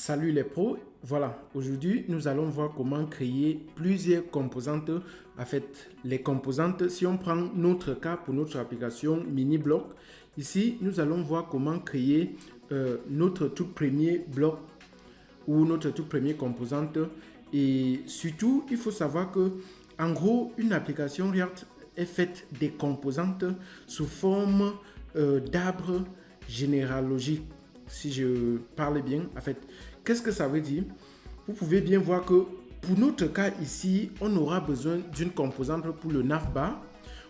Salut les pros, voilà, aujourd'hui nous allons voir comment créer plusieurs composantes. En fait, les composantes, si on prend notre cas pour notre application mini-bloc, ici nous allons voir comment créer notre tout premier bloc ou notre tout premier composante. Et surtout, il faut savoir que en gros, une application React est faite des composantes sous forme d'arbre généalogique. Si je parle bien, en fait, qu'est-ce que ça veut dire? Vous pouvez bien voir que pour notre cas ici, on aura besoin d'une composante pour le navbar.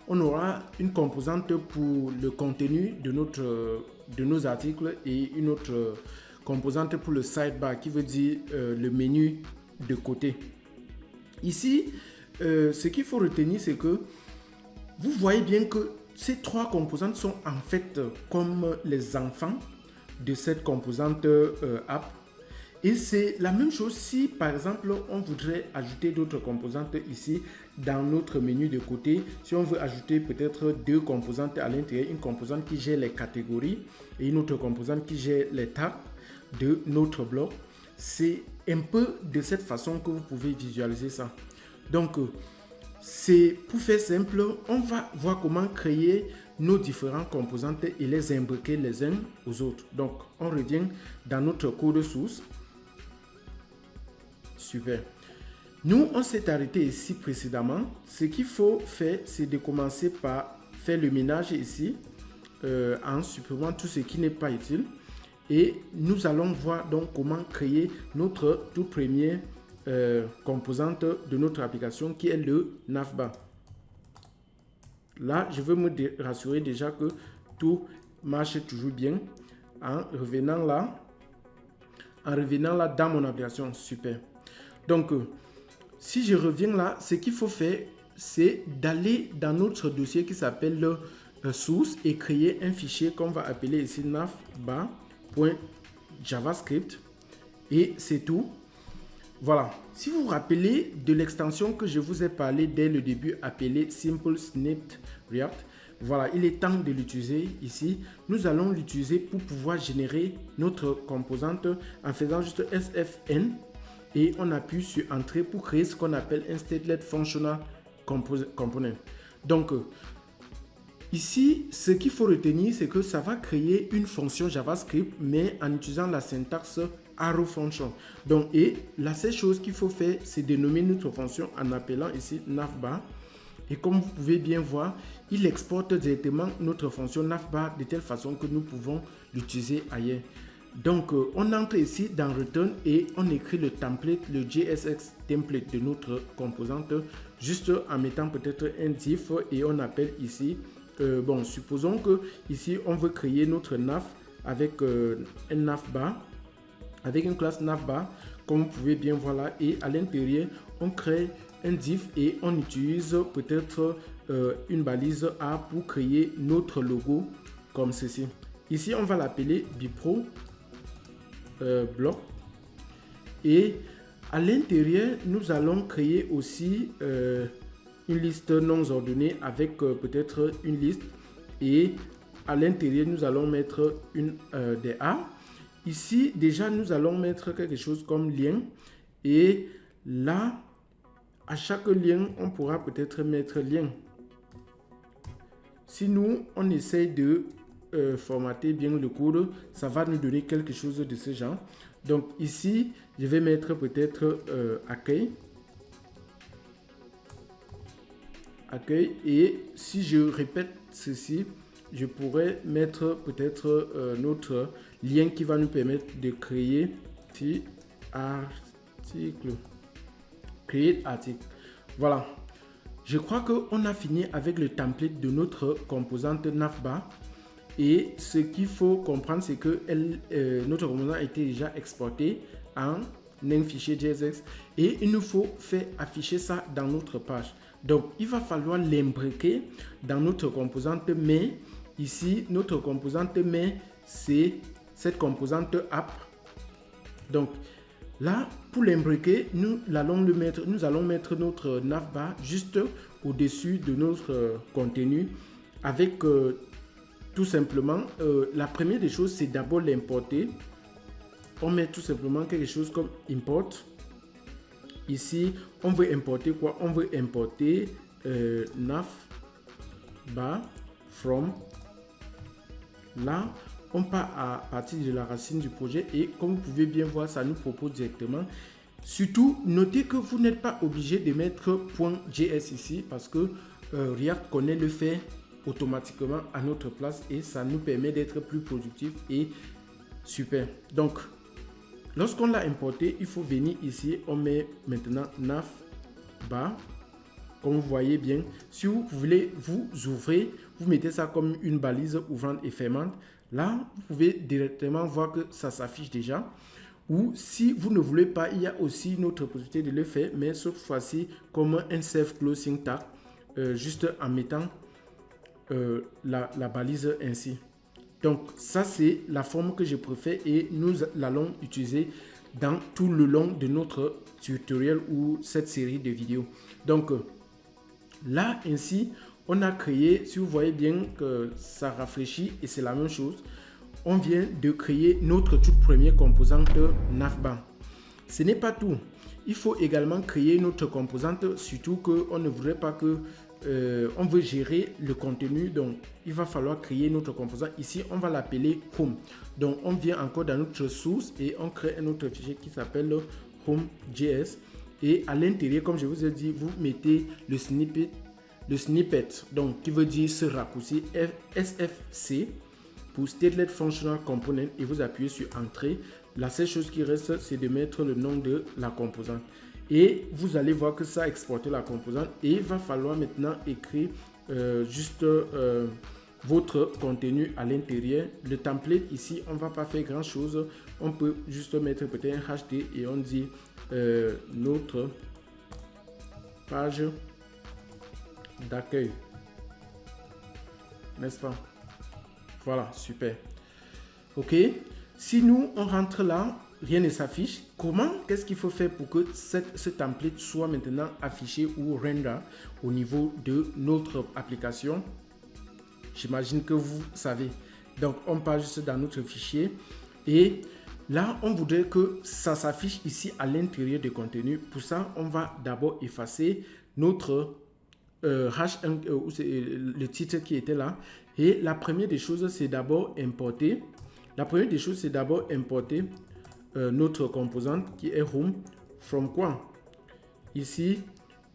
On aura une composante pour le contenu de nos articles et une autre composante pour le sidebar qui veut dire le menu de côté. Ici, ce qu'il faut retenir, c'est que vous voyez bien que ces trois composantes sont en fait comme les enfants de cette composante app. Et c'est la même chose si par exemple on voudrait ajouter d'autres composantes ici dans notre menu de côté. Si on veut ajouter peut-être deux composantes à l'intérieur, une composante qui gère les catégories et une autre composante qui gère les tags de notre bloc. C'est un peu de cette façon que vous pouvez visualiser ça. Donc c'est pour faire simple, on va voir comment créer nos différentes composantes et les imbriquer les uns aux autres. Donc, on revient dans notre code source. Super. Nous, on s'est arrêté ici précédemment. Ce qu'il faut faire, c'est de commencer par faire le ménage ici en supprimant tout ce qui n'est pas utile. Et nous allons voir donc comment créer notre tout premier composante de notre application qui est le navbar. Là, je veux me rassurer déjà que tout marche toujours bien en revenant là dans mon application. Super. Donc, si je reviens là, ce qu'il faut faire, c'est d'aller dans notre dossier qui s'appelle source et créer un fichier qu'on va appeler ici navbar.javascript et c'est tout. Voilà, si vous vous rappelez de l'extension que je vous ai parlé dès le début appelée Simple Snipped React, voilà, il est temps de l'utiliser ici. Nous allons l'utiliser pour pouvoir générer notre composante en faisant juste sfn et on appuie sur Entrée pour créer ce qu'on appelle un Statelet Functional Component. Donc, ici, ce qu'il faut retenir, c'est que ça va créer une fonction JavaScript, mais en utilisant la syntaxe arrow function. Donc, et la seule chose qu'il faut faire, c'est de nommer notre fonction en appelant ici navbar. Et comme vous pouvez bien voir, il exporte directement notre fonction navbar de telle façon que nous pouvons l'utiliser ailleurs. Donc, on entre ici dans Return et on écrit le template, le JSX template de notre composante, juste en mettant peut-être un div et on appelle ici, bon, supposons que ici on veut créer notre nav avec un navbar, avec une classe navbar, comme vous pouvez bien voir là, et à l'intérieur, on crée un div et on utilise peut-être une balise A pour créer notre logo comme ceci. Ici, on va l'appeler Bipro bloc et à l'intérieur, nous allons créer aussi une liste non ordonnée avec peut-être une liste et à l'intérieur, nous allons mettre des A. Ici, déjà, nous allons mettre quelque chose comme lien. Et là, à chaque lien, on pourra peut-être mettre lien. Si nous, on essaie de formater bien le code, ça va nous donner quelque chose de ce genre. Donc ici, je vais mettre peut-être accueil. Accueil. Et si je répète ceci, je pourrais mettre peut-être notre lien qui va nous permettre de créer article. Créer article. Voilà. Je crois qu'on a fini avec le template de notre composante navbar. Et ce qu'il faut comprendre, c'est que notre composante a été déjà exportée en un fichier JSX. Et il nous faut faire afficher ça dans notre page. Donc, il va falloir l'imbriquer dans notre composante main. Ici, notre composante main, c'est cette composante app. Donc, là, pour l'imbriquer, nous allons mettre notre navbar juste au-dessus de notre contenu avec tout simplement, la première des choses, c'est d'abord l'importer on met tout simplement quelque chose comme import. Ici, on veut importer quoi? On veut importer navbar from. Là, on part à partir de la racine du projet et comme vous pouvez bien voir, ça nous propose directement. Surtout, notez que vous n'êtes pas obligé de mettre .js ici parce que React connaît le fait automatiquement à notre place et ça nous permet d'être plus productif et super. Donc, lorsqu'on l'a importé, il faut venir ici, on met maintenant navbar. Comme vous voyez bien, si vous voulez vous ouvrir, vous mettez ça comme une balise ouvrante et fermante. Là, vous pouvez directement voir que ça s'affiche déjà. Ou si vous ne voulez pas, il y a aussi une autre possibilité de le faire, mais cette fois-ci comme un self-closing tag, juste en mettant la balise ainsi. Donc, ça c'est la forme que je préfère et nous l'allons utiliser dans tout le long de notre tutoriel ou cette série de vidéos. Donc, là, ainsi, on a créé, si vous voyez bien que ça rafraîchit et c'est la même chose, on vient de créer notre toute première composante navbar. Ce n'est pas tout. Il faut également créer notre composante, surtout qu'on ne voudrait pas que on veut gérer le contenu. Donc, il va falloir créer notre composante. Ici, on va l'appeler home. Donc, on vient encore dans notre source et on crée un autre fichier qui s'appelle home.js. Et à l'intérieur, comme je vous ai dit, vous mettez le snippet, donc qui veut dire ce raccourci SFC pour Stateless Functional Component et vous appuyez sur Entrée. La seule chose qui reste, c'est de mettre le nom de la composante. Et vous allez voir que ça a exporté la composante et il va falloir maintenant écrire juste votre contenu à l'intérieur. Le template ici, on ne va pas faire grand chose. On peut juste mettre peut-être un HT et on dit notre page d'accueil, n'est-ce pas? Voilà, super. Ok, si nous on rentre là, rien ne s'affiche. Comment, qu'est-ce qu'il faut faire pour que ce template soit maintenant affiché ou render au niveau de notre application? J'imagine que vous savez. Donc on part juste dans notre fichier et là on voudrait que ça s'affiche ici à l'intérieur du contenu. Pour ça, on va d'abord effacer notre H1 le titre qui était là. Et la première des choses, c'est d'abord importer. Notre composante qui est home from quoi? Ici,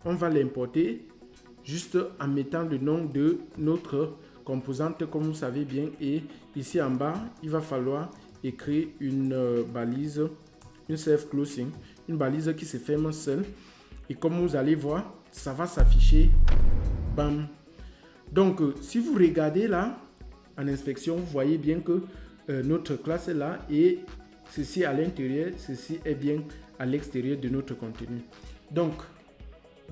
on va l'importer juste en mettant le nom de notre composante comme vous savez bien. Et ici en bas, il va falloir écrire une balise, une self-closing, une balise qui se ferme seule. Et comme vous allez voir, ça va s'afficher. Bam. Donc, si vous regardez là, en inspection, vous voyez bien que notre classe est là et ceci à l'intérieur, ceci est bien à l'extérieur de notre contenu. Donc,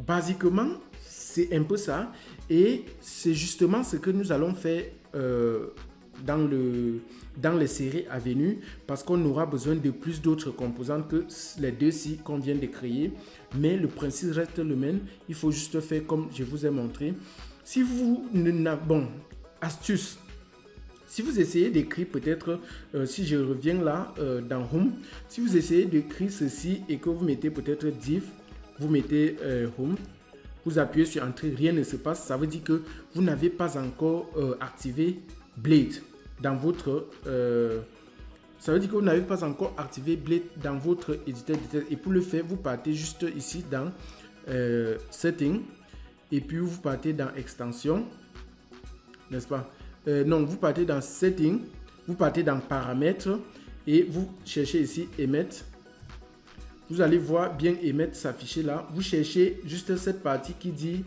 basiquement, c'est un peu ça et c'est justement ce que nous allons faire dans les séries à venir parce qu'on aura besoin de plus d'autres composantes que les deux-ci qu'on vient de créer. Mais le principe reste le même. Il faut juste faire comme je vous ai montré. Si vous bon, astuce. Si vous essayez d'écrire peut-être, si je reviens là dans Home, si vous essayez d'écrire ceci et que vous mettez peut-être div, vous mettez Home, vous appuyez sur Entrée, rien ne se passe. Ça veut dire que vous n'avez pas encore activé Blade dans votre éditeur. Et pour le faire, vous partez juste ici dans Setting et puis vous partez dans Extension, n'est-ce pas? Non, vous partez dans Setting, vous partez dans Paramètres et vous cherchez ici Emmet. Vous allez voir bien Emmet s'afficher là. Vous cherchez juste cette partie qui dit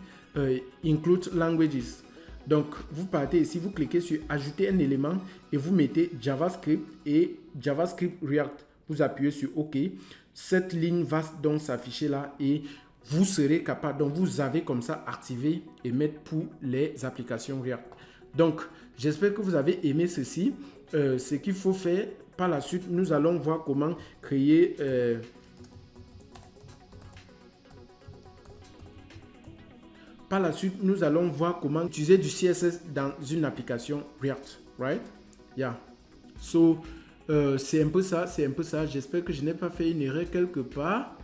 Include Languages. Donc, vous partez ici, vous cliquez sur Ajouter un élément et vous mettez JavaScript et JavaScript React. Vous appuyez sur OK. Cette ligne va donc s'afficher là et vous serez capable, donc vous avez comme ça activé et mettre pour les applications React. Donc, j'espère que vous avez aimé ceci. Ce qu'il faut faire par la suite, nous allons voir comment créer par la suite, nous allons voir comment utiliser du CSS dans une application React, right? Yeah. So, c'est un peu ça, c'est un peu ça. J'espère que je n'ai pas fait une erreur quelque part.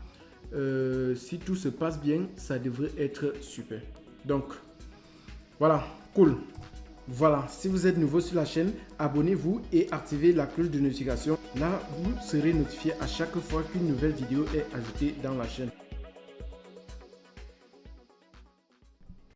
Si tout se passe bien, ça devrait être super. Donc, voilà, cool. Voilà, si vous êtes nouveau sur la chaîne, abonnez-vous et activez la cloche de notification. Là, vous serez notifié à chaque fois qu'une nouvelle vidéo est ajoutée dans la chaîne.